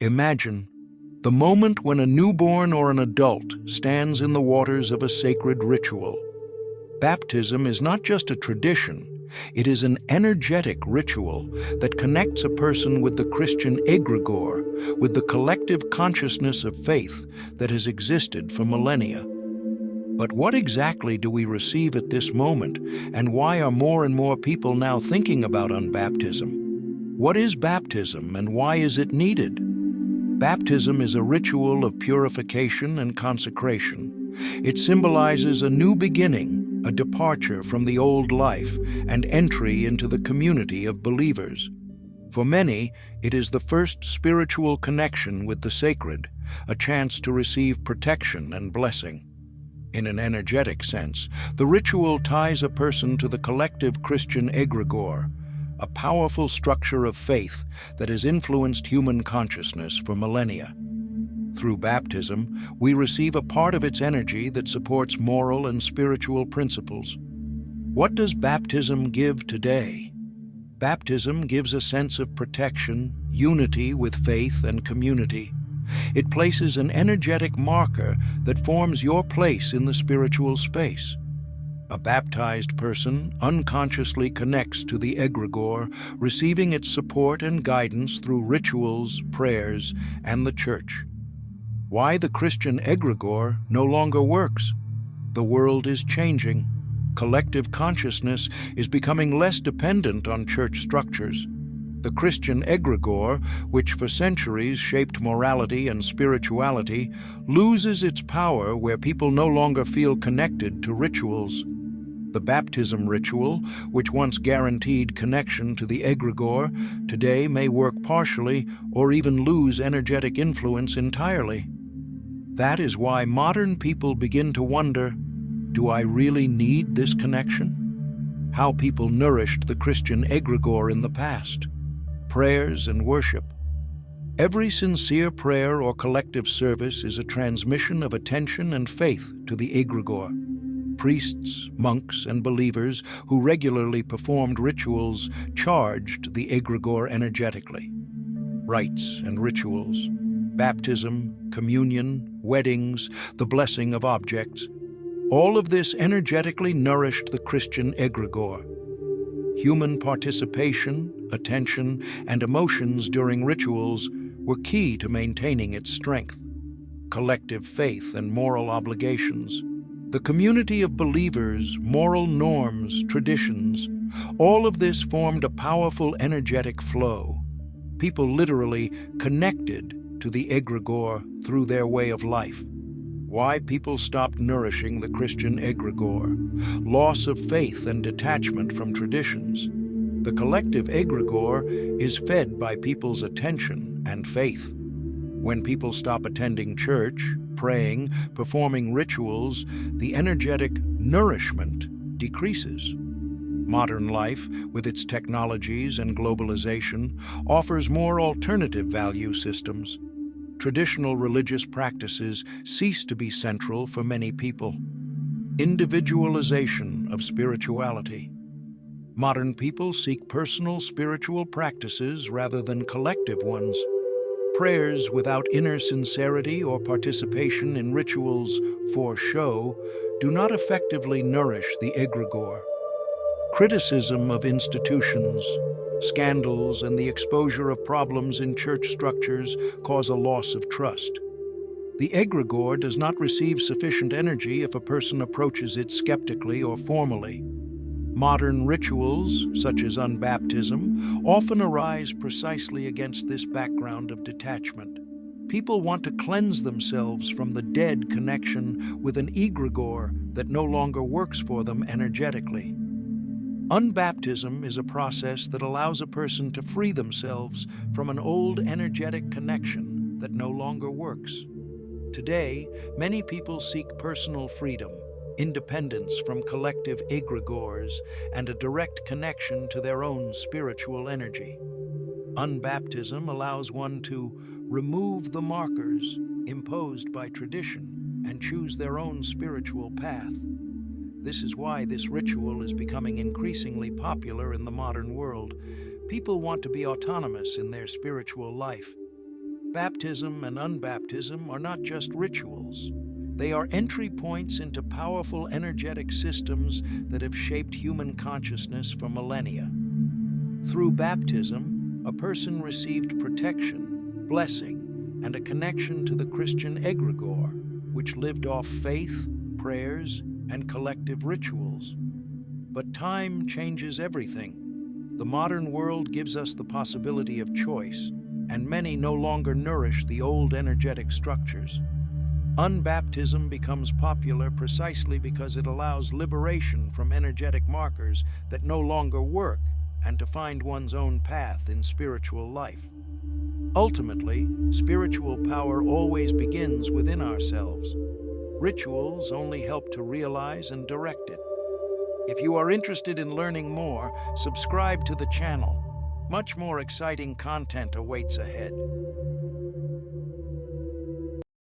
Imagine the moment when a newborn or an adult stands in the waters of a sacred ritual. Baptism is not just a tradition, it is an energetic ritual that connects a person with the Christian egregor, with the collective consciousness of faith that has existed for millennia. But what exactly do we receive at this moment, and why are more and more people now thinking about unbaptism? What is baptism, and why is it needed? Baptism is a ritual of purification and consecration. It symbolizes a new beginning, a departure from the old life, and entry into the community of believers. For many, it is the first spiritual connection with the sacred, a chance to receive protection and blessing. In an energetic sense, the ritual ties a person to the collective Christian egregor, a powerful structure of faith that has influenced human consciousness for millennia. Through baptism, we receive a part of its energy that supports moral and spiritual principles. What does baptism give today? Baptism gives a sense of protection, unity with faith and community. It places an energetic marker that forms your place in the spiritual space. A baptized person unconsciously connects to the egregor, receiving its support and guidance through rituals, prayers, and the church. Why the Christian egregor no longer works? The world is changing. Collective consciousness is becoming less dependent on church structures. The Christian egregor, which for centuries shaped morality and spirituality, loses its power where people no longer feel connected to rituals. The baptism ritual, which once guaranteed connection to the egregor, today may work partially or even lose energetic influence entirely. That is why modern people begin to wonder, do I really need this connection? How people nourished the Christian egregor in the past. Prayers and worship. Every sincere prayer or collective service is a transmission of attention and faith to the egregor. Priests, monks, and believers who regularly performed rituals charged the egregor energetically. Rites and rituals, baptism, communion, weddings, the blessing of objects, all of this energetically nourished the Christian egregor. Human participation, attention, and emotions during rituals were key to maintaining its strength. Collective faith and moral obligations, the community of believers, moral norms, traditions, all of this formed a powerful energetic flow. People literally connected to the egregor through their way of life. Why people stopped nourishing the Christian egregor? Loss of faith and detachment from traditions. The collective egregor is fed by people's attention and faith. When people stop attending church, praying, performing rituals, the energetic nourishment decreases. Modern life, with its technologies and globalization, offers more alternative value systems. Traditional religious practices cease to be central for many people. Individualization of spirituality. Modern people seek personal spiritual practices rather than collective ones. Prayers without inner sincerity or participation in rituals for show do not effectively nourish the egregor. Criticism of institutions, scandals, and the exposure of problems in church structures cause a loss of trust. The egregor does not receive sufficient energy if a person approaches it skeptically or formally. Modern rituals, such as unbaptism, often arise precisely against this background of detachment. People want to cleanse themselves from the dead connection with an egregor that no longer works for them energetically. Unbaptism is a process that allows a person to free themselves from an old energetic connection that no longer works. Today, many people seek personal freedom, independence from collective egregors, and a direct connection to their own spiritual energy. Unbaptism allows one to remove the markers imposed by tradition and choose their own spiritual path. This is why this ritual is becoming increasingly popular in the modern world. People want to be autonomous in their spiritual life. Baptism and unbaptism are not just rituals. They are entry points into powerful energetic systems that have shaped human consciousness for millennia. Through baptism, a person received protection, blessing, and a connection to the Christian egregor, which lived off faith, prayers, and collective rituals. But time changes everything. The modern world gives us the possibility of choice, and many no longer nourish the old energetic structures. Unbaptism becomes popular precisely because it allows liberation from energetic markers that no longer work and to find one's own path in spiritual life. Ultimately, spiritual power always begins within ourselves. Rituals only help to realize and direct it. If you are interested in learning more, subscribe to the channel. Much more exciting content awaits ahead.